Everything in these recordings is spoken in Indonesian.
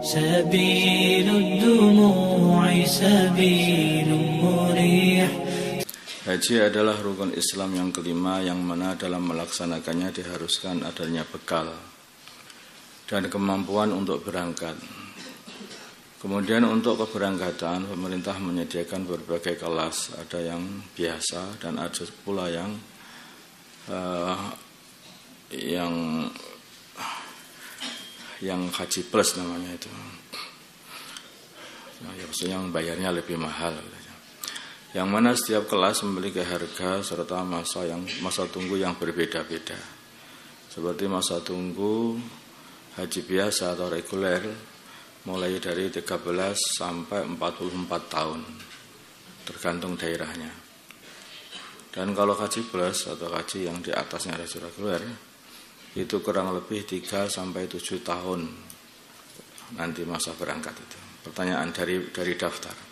سبيل الدموع سبيل مريح. Haji adalah rukun Islam yang kelima yang mana dalam melaksanakannya diharuskan adanya bekal dan kemampuan untuk berangkat. Kemudian untuk keberangkatan pemerintah menyediakan berbagai kelas, ada yang biasa dan ada pula yang haji plus namanya itu. Maksudnya yang bayarnya lebih mahal. Yang mana setiap kelas memiliki harga serta masa tunggu yang berbeda-beda. Seperti masa tunggu haji biasa atau reguler mulai dari 13 sampai 44 tahun tergantung daerahnya. Dan kalau haji plus atau haji yang di atasnya haji reguler itu kurang lebih 3 sampai 7 tahun nanti masa berangkat itu. Pertanyaan dari daftar.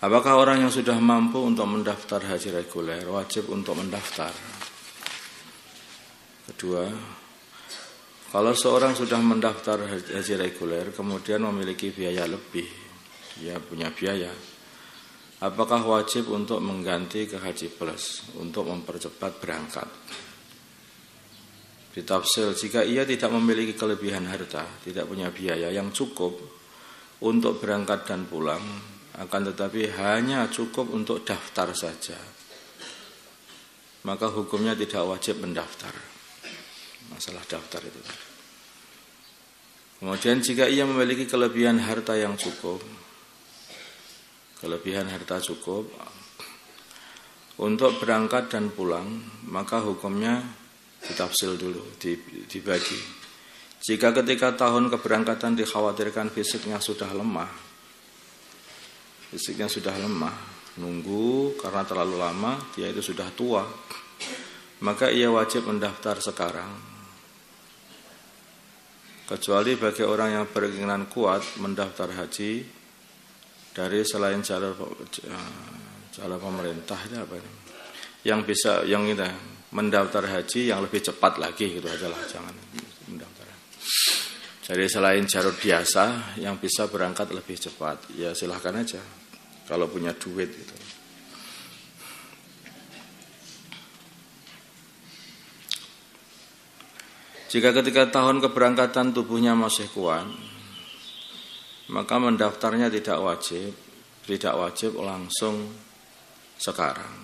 Apakah orang yang sudah mampu untuk mendaftar haji reguler wajib untuk mendaftar? Kedua, kalau seorang sudah mendaftar haji reguler kemudian memiliki biaya lebih, dia punya biaya, apakah wajib untuk mengganti ke haji plus untuk mempercepat berangkat? Ditafsir, jika ia tidak memiliki kelebihan harta, tidak punya biaya yang cukup untuk berangkat dan pulang, akan tetapi hanya cukup untuk daftar saja, maka hukumnya tidak wajib mendaftar. Masalah daftar itu. Kemudian jika ia memiliki kelebihan harta yang cukup, untuk berangkat dan pulang, maka hukumnya ditafsil dulu, dibagi. Jika ketika tahun keberangkatan dikhawatirkan fisiknya sudah lemah, nunggu karena terlalu lama, dia itu sudah tua, maka ia wajib mendaftar sekarang. Kecuali bagi orang yang berkeinginan kuat mendaftar haji dari selain jalur pemerintah itu apa ini? Yang bisa mendaftar haji yang lebih cepat lagi gitu aja lah, jangan mendaftar. Jadi selain jalur biasa yang bisa berangkat lebih cepat, ya silahkan aja kalau punya duit gitu. Jika ketika tahun keberangkatan tubuhnya masih kuat, maka mendaftarnya tidak wajib langsung sekarang.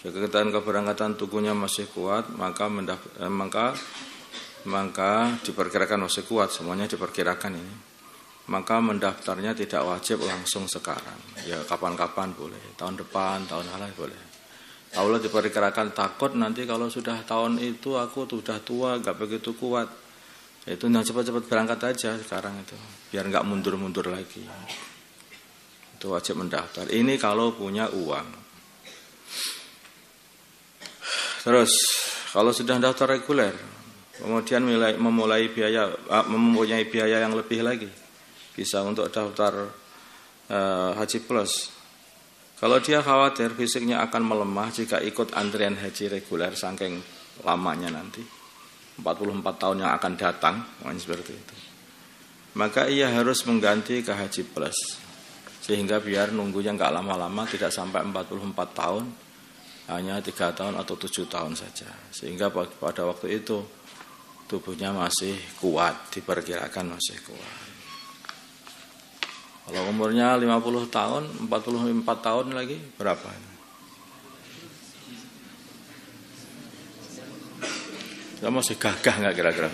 Jika tahun keberangkatan tubuhnya masih kuat, maka diperkirakan masih kuat, semuanya diperkirakan ini. Maka mendaftarnya tidak wajib langsung sekarang. Ya kapan-kapan boleh, tahun depan, tahun lain boleh. Kalau diperkirakan takut nanti kalau sudah tahun itu aku sudah tua, gak begitu kuat, itu cepat-cepat berangkat aja sekarang itu, biar gak mundur-mundur lagi. Itu wajib mendaftar. Ini kalau punya uang. Terus kalau sudah daftar reguler, kemudian mempunyai biaya yang lebih lagi, bisa untuk daftar haji plus. Kalau dia khawatir fisiknya akan melemah jika ikut antrian haji reguler saking lamanya nanti 44 tahun yang akan datang, seperti itu, maka ia harus mengganti ke haji plus, sehingga biar nunggunya nggak lama-lama, tidak sampai 44 tahun, hanya 3 tahun atau 7 tahun saja, sehingga pada waktu itu tubuhnya masih kuat, diperkirakan masih kuat. Kalau umurnya 50 tahun, 44 tahun lagi berapa? Ya masih gagah nggak kira-kira?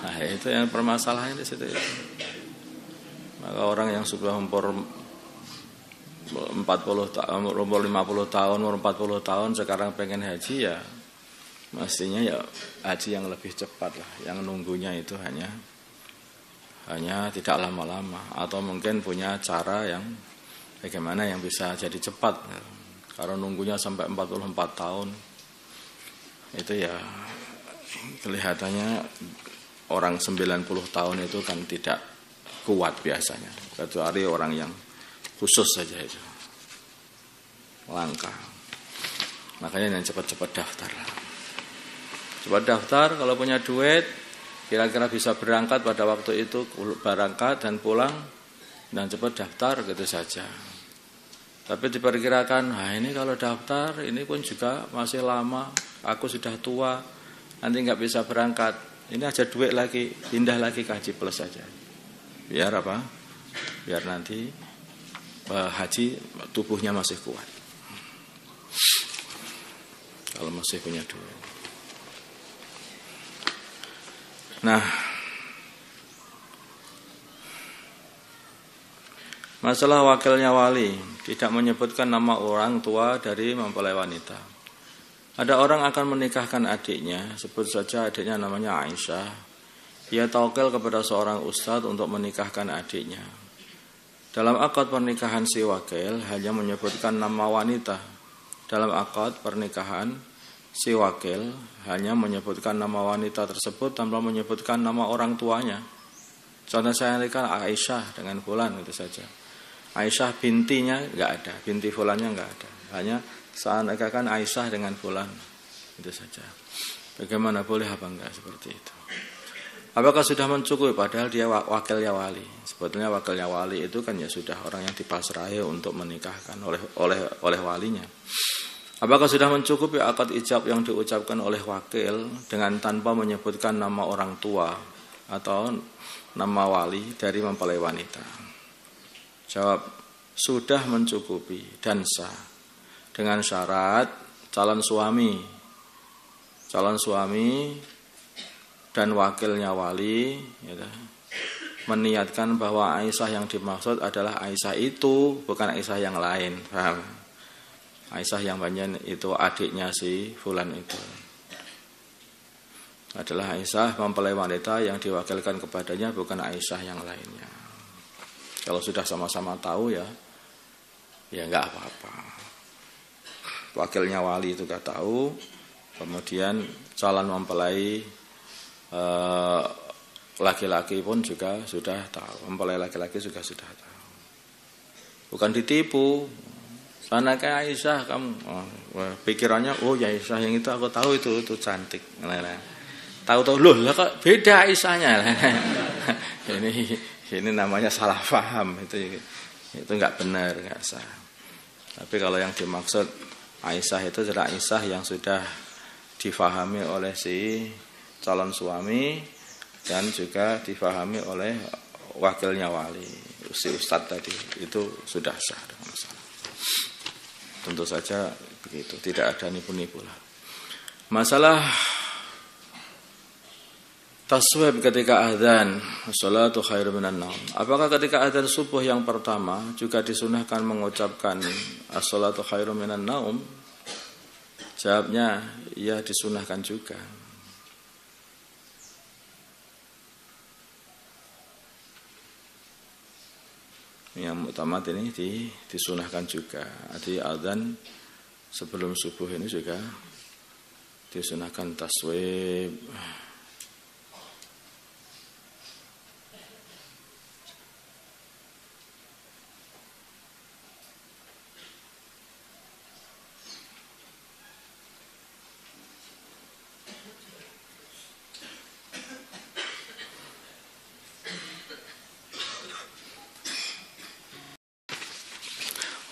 Nah itu yang permasalahan di situ. Maka orang yang sudah umur 50 tahun, umur 40 tahun sekarang pengen haji, ya mestinya ya haji yang lebih cepat lah, yang nunggunya itu hanya tidak lama-lama, atau mungkin punya cara yang bagaimana yang bisa jadi cepat. Kalau nunggunya sampai 44 tahun itu ya kelihatannya orang 90 tahun itu kan tidak kuat biasanya, kecuali orang yang khusus saja itu langka. Makanya yang cepat-cepat daftar. Cepat daftar, kalau punya duit kira-kira bisa berangkat pada waktu itu, berangkat dan pulang dan cepat daftar gitu saja. Tapi diperkirakan, ini kalau daftar ini pun juga masih lama, aku sudah tua, nanti nggak bisa berangkat. Ini aja duit lagi, pindah lagi ke Haji Plus saja. Biar apa? Biar nanti haji tubuhnya masih kuat. Kalau masih punya duit. Nah, masalah wakilnya wali, tidak menyebutkan nama orang tua dari mempelai wanita. Ada orang akan menikahkan adiknya, sebut saja adiknya namanya Aisyah. Ia tawakil kepada seorang ustadz untuk menikahkan adiknya. Dalam akad pernikahan si wakil hanya menyebutkan nama wanita. Dalam akad pernikahan si wakil hanya menyebutkan nama wanita tersebut tanpa menyebutkan nama orang tuanya. Contoh saya nikah Aisyah dengan fulan itu saja. Aisyah bintinya enggak ada, binti fulannya enggak ada. Hanya saya nikahkan Aisyah dengan fulan itu saja. Bagaimana, boleh apa enggak seperti itu? Apakah sudah mencukupi padahal dia wakilnya wali? Sebetulnya wakilnya wali itu kan ya sudah orang yang dipasrahi untuk menikahkan oleh walinya. Apakah sudah mencukupi akad ijab yang diucapkan oleh wakil dengan tanpa menyebutkan nama orang tua atau nama wali dari mempelai wanita? Jawab, sudah mencukupi dan sah dengan syarat calon suami dan wakilnya wali meniatkan bahwa Aisyah yang dimaksud adalah Aisyah itu, bukan Aisyah yang lain. Paham? Aisyah yang banyak itu adiknya si fulan itu adalah Aisyah mempelai wanita yang diwakilkan kepadanya, bukan Aisyah yang lainnya. Kalau sudah sama-sama tahu ya enggak apa-apa. Wakilnya wali itu gak tahu, kemudian calon mempelai laki-laki pun juga sudah tahu, mempelai laki-laki juga sudah tahu. Bukan ditipu. Sana kayak Aisyah kamu, pikirannya ya Aisyah yang itu aku tahu itu cantik. Tahu-tahu loh lah kok beda Aisyahnya. Ini namanya salah paham, itu enggak benar, enggak sah. Tapi kalau yang dimaksud Aisyah itu adalah Aisyah yang sudah difahami oleh si calon suami dan juga difahami oleh wakilnya wali, si ustadz tadi, itu sudah sah dengan masalah. Tentu saja begitu, tidak ada nipu-nipu lah. Masalah taswib ketika azan, sholatu khairum minan naum. Apakah ketika azan subuh yang pertama juga disunahkan mengucapkan as-sholatu khairum minan naum? Jawabnya, ya disunahkan juga. Yang muktamad ini disunahkan juga. Di adzan sebelum subuh ini juga disunahkan taswib.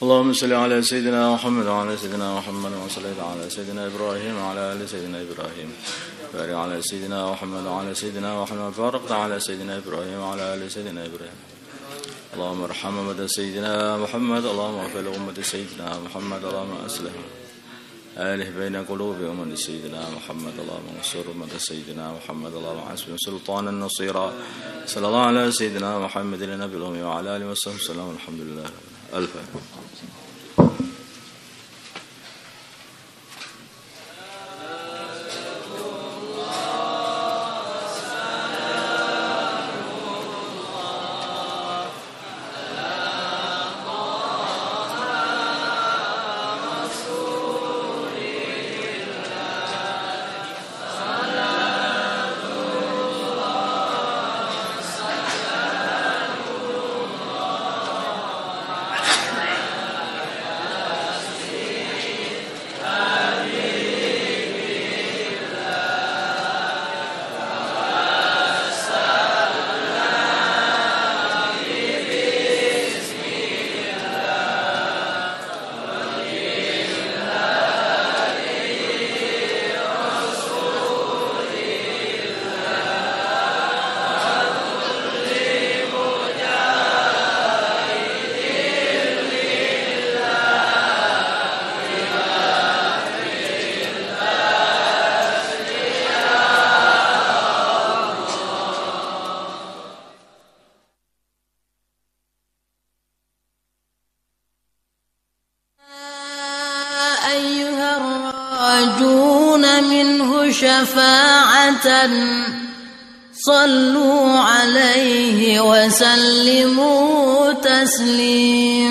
اللهم صل على سيدنا محمد وعلى سيدنا محمد وصلى على سيدنا إبراهيم وعلى آل سيدنا إبراهيم بارك على سيدنا محمد وعلى سيدنا محمد بارك على سيدنا إبراهيم وعلى آل سيدنا إبراهيم اللهم ارحم أمة سيدنا محمد اللهم اغفر لأمة سيدنا محمد اللهم أصلح آله بين قلوب أمة سيدنا محمد اللهم انصر أمة سيدنا محمد اللهم حسبنا سلطانا نصيرا صلى الله على سيدنا محمد النبي الأمي وعلى آله وصحبه وسلم الحمد لله الفاتحة. منه شفاعة صلوا عليه وسلموا تسليما.